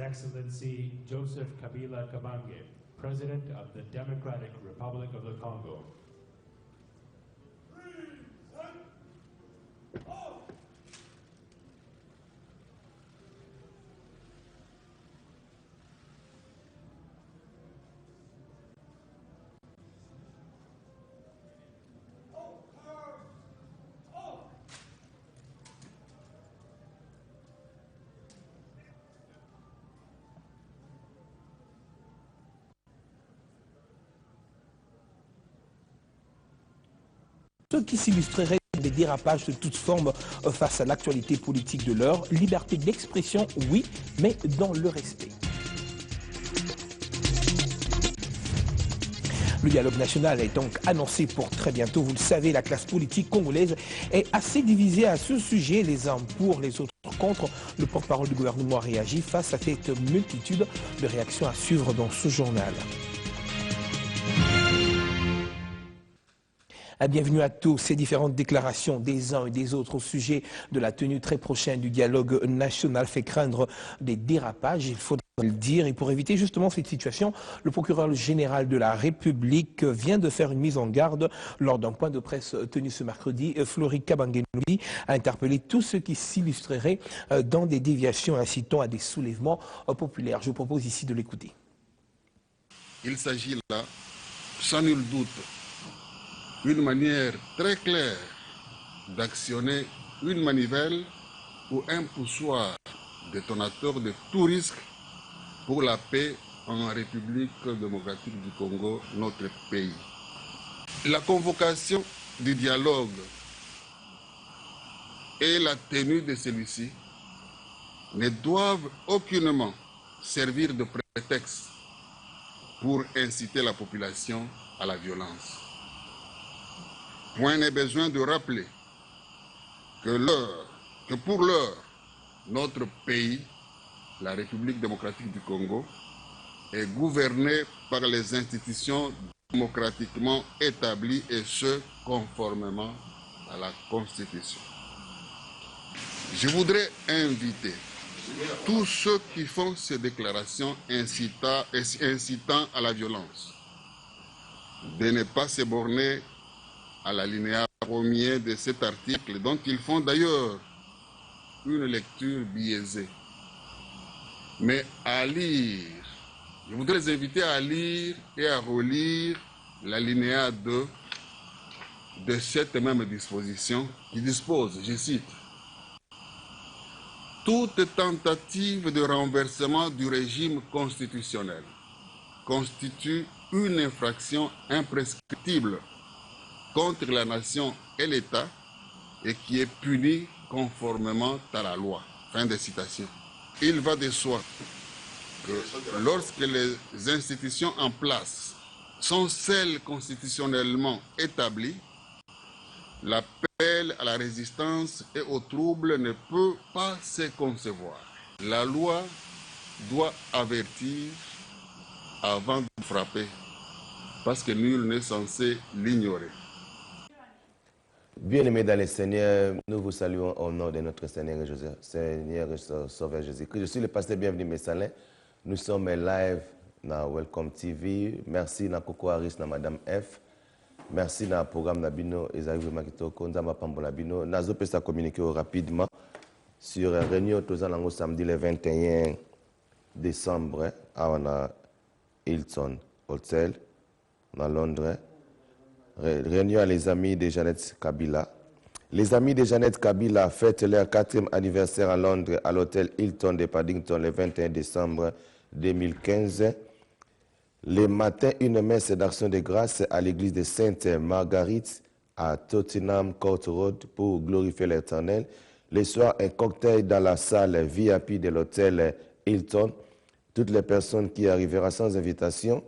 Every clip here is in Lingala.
Excellency Joseph Kabila Kabange, President of the Democratic Republic of the Congo. Ce qui s'illustrerait des dérapages de toutes formes face à l'actualité politique de l'heure. Liberté d'expression, oui, mais dans le respect. Le dialogue national est donc annoncé pour très bientôt. Vous le savez, la classe politique congolaise est assez divisée à ce sujet, les uns pour, les autres contre. Le porte-parole du gouvernement réagit face à cette multitude de réactions à suivre dans ce journal. Bienvenue à tous. Ces différentes déclarations des uns et des autres au sujet de la tenue très prochaine du dialogue national fait craindre des dérapages, il faudra le dire. Et pour éviter justement cette situation, le procureur général de la République vient de faire une mise en garde lors d'un point de presse tenu ce mercredi. Flori Kabange a interpellé tous ceux qui s'illustreraient dans des déviations incitant à des soulèvements populaires. Je vous propose ici de l'écouter. Il s'agit là, sans nul doute, une manière très claire d'actionner une manivelle ou un poussoir détonateur de tout risque pour la paix en République démocratique du Congo, notre pays. La convocation du dialogue et la tenue de celui-ci ne doivent aucunement servir de prétexte pour inciter la population à la violence. Point n'est besoin de rappeler que pour l'heure, notre pays, la République démocratique du Congo, est gouverné par les institutions démocratiquement établies et ce, conformément à la Constitution. Je voudrais inviter tous ceux qui font ces déclarations incitant à la violence de ne pas se borner à l'alinéa premier de cet article, dont ils font d'ailleurs une lecture biaisée. Mais à lire, je voudrais les inviter à lire et à relire l'alinéa 2 de cette même disposition qui dispose, je cite, « Toute tentative de renversement du régime constitutionnel constitue une infraction imprescriptible contre la nation et l'État et qui est punie conformément à la loi. » Fin de citation. Il va de soi que lorsque les institutions en place sont celles constitutionnellement établies, l'appel à la résistance et au trouble ne peut pas se concevoir. La loi doit avertir avant de frapper, parce que nul n'est censé l'ignorer. Bien-aimés dans le Seigneur, nous vous saluons au nom de notre Seigneur et Sauveur Jésus-Christ. Je suis le pasteur Bienvenu Messalin. Nous sommes live dans Welcome TV. Merci na Coco Harris na Madame F. Merci na programme Nabino Ezaïe Makitoko Nzamba Pambola Bino. Nazo pesa communiquer rapidement sur réunion Tozanango samedi le 21 décembre à Hilton Hotel dans Londres. Réunion à les amis de Jeannette Kabila. Les amis de Jeannette Kabila fêtent leur 4e anniversaire à Londres à l'hôtel Hilton de Paddington le 21 décembre 2015. Le matin, une messe d'action de grâce à l'église de Sainte-Marguerite à Tottenham Court Road pour glorifier l'Éternel. Le soir, un cocktail dans la salle VIP de l'hôtel Hilton. Toutes les personnes qui arriveront sans invitation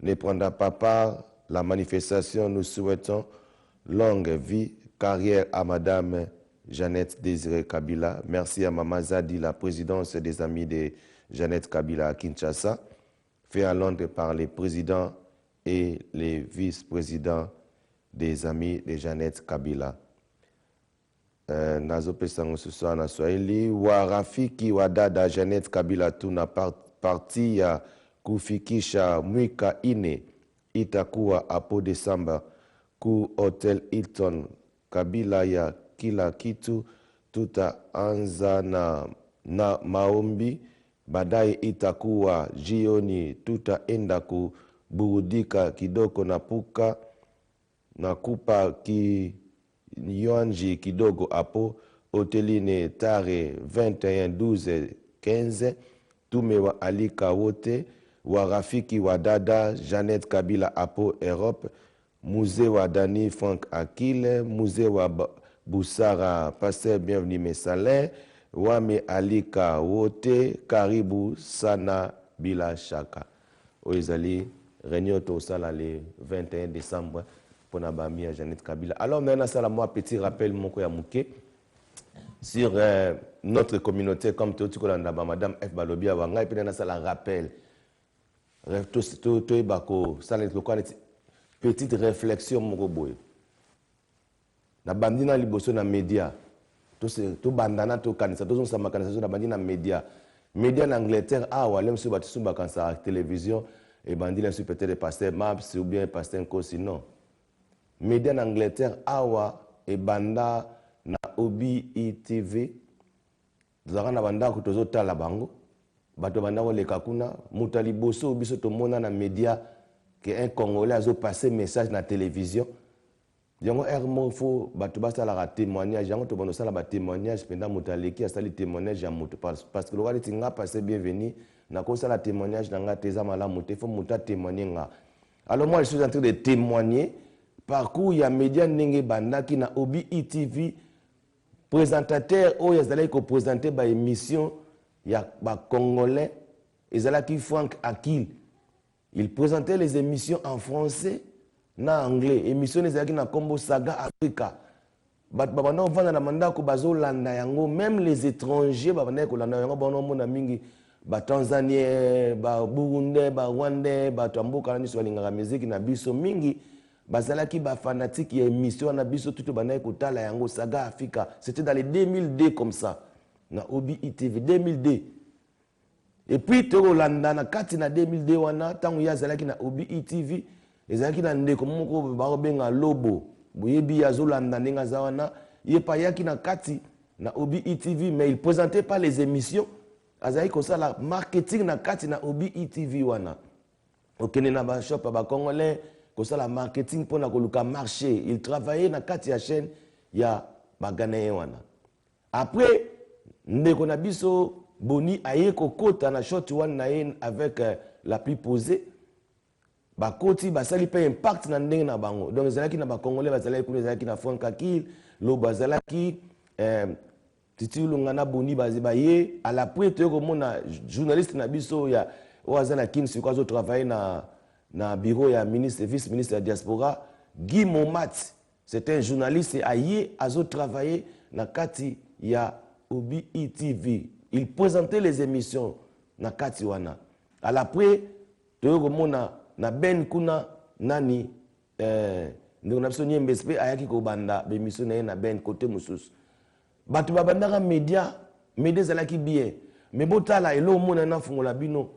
ne prendront pas part la manifestation. Nous souhaitons longue vie, carrière à Madame Jeannette Désiré Kabila. Merci à Maman Zadi, la présidence des amis de Jeannette Kabila à Kinshasa, fait à Londres par les présidents et les vice-présidents des amis de Jeannette Kabila. nazo pesango ce soir na Swahili wa rafiki wa dada Janet Kabila tuna parti ya kufikisha mwaka ine itakuwa hapo Desemba ku Hotel Hilton Kabila ya kila kitu tutaanza na maombi baadaye itakuwa jioni tutaenda kuburudika kidogo na kupa kinywaji kidogo hapo hotelini tarehe 21/12/15 tumewaalika wote warafiki wa dada Janet Kabila hapo Europe, musée wa Dani Frank Akile, musée wa Busara Pasteur Bienvenu Mesalin, wamealika wote, karibu sana bila shaka. Oizali réunion tosala le 21 décembre pour na bamia Janet Kabila. Alors maintenant ça moi petit rappel moko ya muke sur notre communauté comme tout kolanda ba madame F Balobia wanga et na sala rappel. To bako sala ko petite réflexion moko boye. Na bandina liboso na média to bandana to kanisa to zonsa makanisa na bandina média en Angleterre wale msu batisumba kanisa télévision et bandina sur peut-être pasteur Maps ou bien pasteur Nkosi non média en Angleterre et banda na OBI TV zaka na banda ko tozotala bango bato banda ko leka kuna mutali boso biso to mona na média que un Congolais a passé message na télévision. Yango ermo fo bato basala témoignage yango to bono sala ba témoignage pendant mutaleki asali témoignage ya muto parce que le roi tinga passé bienvenu na ko sala témoignage nanga teza mala muté fo muta témoigner nga. Alors moi je suis en train de témoigner parcours ya média ndenge bandaki na Obi TV présentateur o yazala ko présenter ba émission ya ba congolais ezala ki Frank Akil. Il présentait les émissions en français na anglais émission ezalaki na kombo Saga Africa bat babana vanda na mandako bazolanda yango même les étrangers babana ko landa yango bono mona mingi ba Tanzanie ba Burundi ba Rwanda ba tamboka na miso lingaka musique na biso mingi bazalaki ba fanatique ya émission na biso tuto bana ko tala yango Saga Africa. C'était dans les 2002 comme ça na Obi TV 2002. Et puis to landa na kati na 2002 wana tangu ya zalaki na Obi TV ezalaki na ndeko moko babenga Lobo boyebi azolanda ndinga zawana yepa yaki na kati na Obi TV mais il présentait pas les émissions azalaki ko sala marketing na kati na Obi TV wana okene na ba shop ba congolais ko sala marketing pour na koluka marché. Il travaillait na kati ya chaîne ya baganaye wana. Après ndeko na biso Boni aye kokota na shot one na yen avec la pluie posée ba koti ba sali pe impact na ndenge na bango. Donc ezalaki na ba congolais bazalaki kuna ezalaki na Frank Akil lo bazalaki Titi Lungana Boni bazibaye à la prête ko mona journaliste na biso ya ozana kin sur quoi travailler na bureau ya ministre vice ministre de la diaspora Guy Momat. C'était un journaliste aye azo travailler na kati ya Obi TV. Il présentait les émissions na kati wana. À l'après, toyomona na ben kuna nani ndeko na biso nyembespe ayaki ko banda be émission na ben côté mususu. Batu babandaka média zalaki bien. Mais botala elo mona na fungola bino.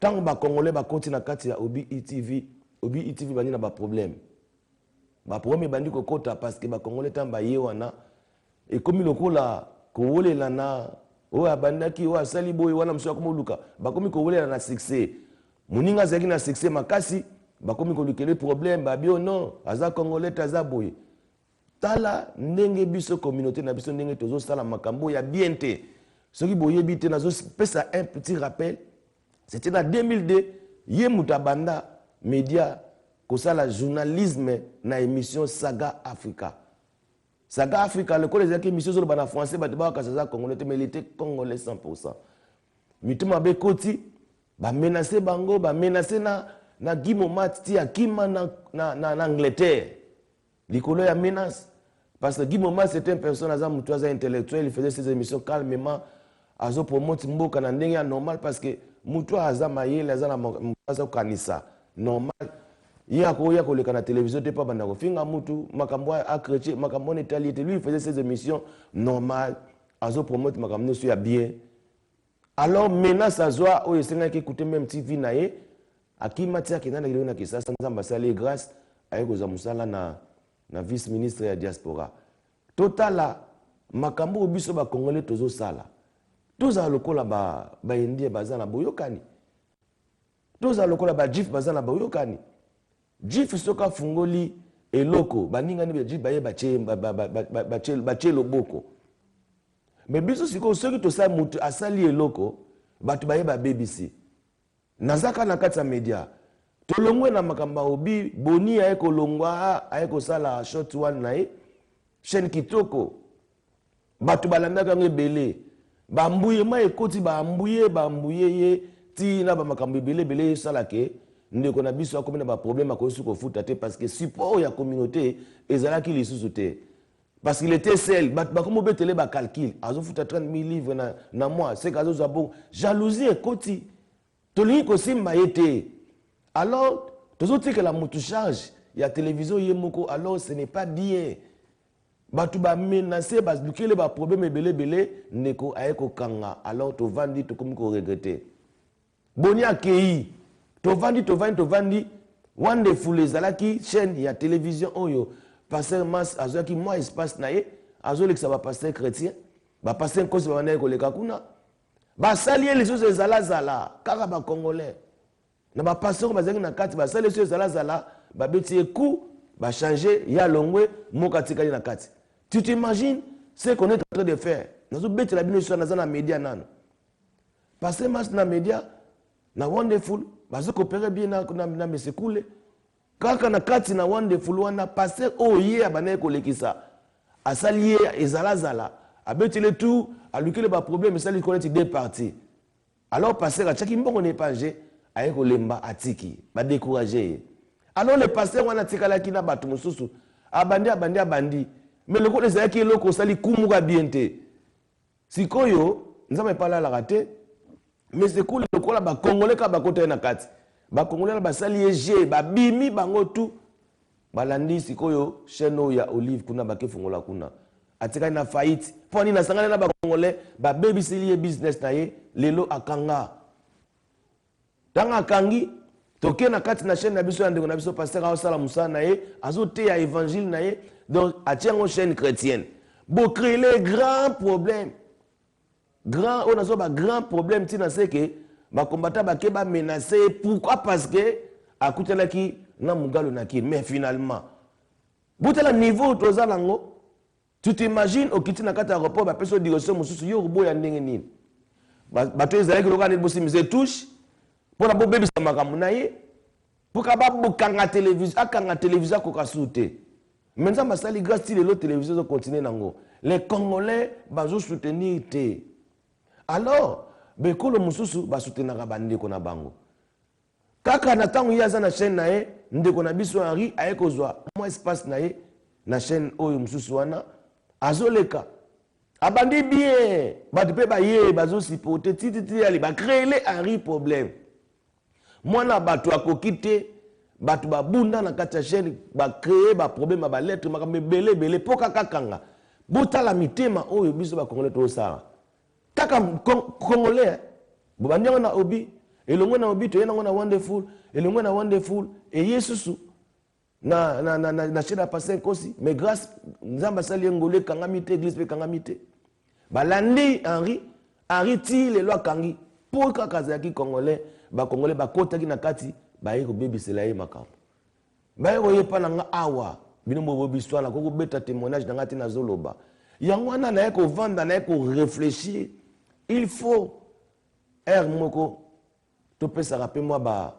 Tant ba congolais ba koti na kati ya Obi TV bani na ba problème. Ba problème bandi ko kota parce que ba congolais tamba ye wana et comme lokola ko wolela na abandaki asali boy wana mso akomoluka bakomi ko wolela na succès muninga zaki na succès makasi bakomi ko lukele problème babio non aza congolais taza boy tala ndenge biso communauté na biso ndenge tozo sala makambo ya bien te soki boyebi te nazo pesa un petit rappel. C'était en 2002 ye mutabanda média ko sala journalisme na émission Saga Africa. Saga Africa, le collège qui mission sur le français, congolais, mais il était congolais 100%. Mituma Bekoti, menacé Bango, menacé na Guimomat, tia Kima na Angleterre. L'icolo ya menace. Parce que Guimomat, c'était une personne intellectuelle, il faisait ses émissions calmement, azo promote mboka na ndenge normal parce que Moutoua Azamaye, les Azana Kanisa, normal. yako le na télévision te pas banda ko finga mutu makambo a chrétien makambo netalité lui il faisait ses émissions normales azo promote makambo sur ya bien. Alors maintenant ça zoa o yesenga ki écouter même TV na ye akimatia kinana kilona kisasa nzamba sali grâce ayeko za musala na vice ministre ya diaspora. Totala makambo biso ba congolais tozo sala. Toza lokola ba indien bazana boyokani. Toza lokola ba jif bazana boyokani. Jif soka fungoli eloko baninga ni jif baye bache loboko. Mais biso siko soki to sa mutu asali eloko batu baye ba BBC. Nazaka na kati ya media. Tolongwe na makamba obi boni ayeko longwa ayeko sala short one na e chaîne kitoko. Batu balandaka ngebele. Bambuye ma ekoti bambuye ye ti na ba makambo bele salake ndeko na biso akomi na ba problème akosu ko futa te parce que support ya communauté ezalaki lisusu te parce qu'il était seul ba komo betele ba calcul azo futa 30 000 livres na mois c'est kazo zabo jalousie ekoti tolingi ko simba yete alors tozote que la mutu charge ya télévision yemoko alors ce n'est pas bien. Batu ba menacé bas bukele ba problème belé neko ayeko kanga alors to vandi to comme ko regretter boni akei to vandi wonderful ezalaki chaîne ya télévision oyo pasteur mas azaki moi espace na ye azolekisa ba pasteur chrétien ba pasteur kosi ba na ko leka kuna ba salier les choses ezala kaka ba congolais na ba pasteur bazaki na kati ba salier les choses ezala ba beti eku ba changer ya longwe mokatikali na kati. Tu t'imagines ce qu'on est en train de faire? Nous avons bêté la bine sur les médias. Parce que dans les médias, na wonderful, parce que coopérer bien na mais c'est cool. Quand on a kati na wonderful, on a passé au yé à bané kolekisa. À salier ezala. À bêter le tout, à lui que le problème, mais ça lui connaît deux parties. Alors passer à chaque mbongo n'est pas gé, à eko lemba atiki, ba décourager. Alors le pasteur on a tikala kina batu mususu, abandi. Mais le côté c'est qu'il loko sali kumuka biente. Sikoyo, nzama epala la raté. Mais c'est cool le kola ba congolais ka ba kota na kati. Ba congolais ba sali ege, ba bimi bango tout. Balandi sikoyo cheno ya olive kuna ba ke fongola kuna. Atika na faillite. Poni na sangana na ba congolais ba baby sili business na ye lelo akanga. Tanga kangi toke na kati na chaîne na biso ya ndeko na biso pasteur Aosala Moussa na ye azote ya évangile na ye. Donc, à une chaîne chrétienne. Pour créer les grands problèmes. On a un grand problème, c'est que les combattants sont menacés. Pourquoi? Parce que, à côté de qui, mais finalement, si tu as le niveau de tu t'imagines, au quitte dans l'aéroport, la personne dit que c'est un robot qui est en train de se touche. Pour la bébé, c'est un peu pour que la télévision soit maintenant, masali grâce à l'autre télévision continue nango. Les Congolais bazo soutenir te. Alors, bekolo mususu ba soutenir bande ko na bango. Kaka na tango yaza na chaîne nae, ndeko na biso Henri ayekozwa moi espace nae na chaîne oyo mususu wana azoleka. Abandi bien, ba pe ba ye bazo supporter titi ali ba créer les Henri problème. Mwana batu akokite batu babunda na kati ya chaîne ba créer ba problème ba lettre makambe belé poka kakanga botala mitema oyo biso ba congolais to sala kaka congolais bo banyango na obi elongo na obi to yena na wonderful et yesusu na chaîne a passé kosi mais grâce nzamba sali ngolé kangamite église pe kangamite balandi Henri ti le loi kangi poka kazaki congolais ba kota ki na kati baye ko bebisela ye makambo baye ko yepa na awa bino mo biswa na ko beta témoignage na ngati na zoloba yango wana na ko vanda na ko réfléchir il faut moko to pesa rappeler moi ba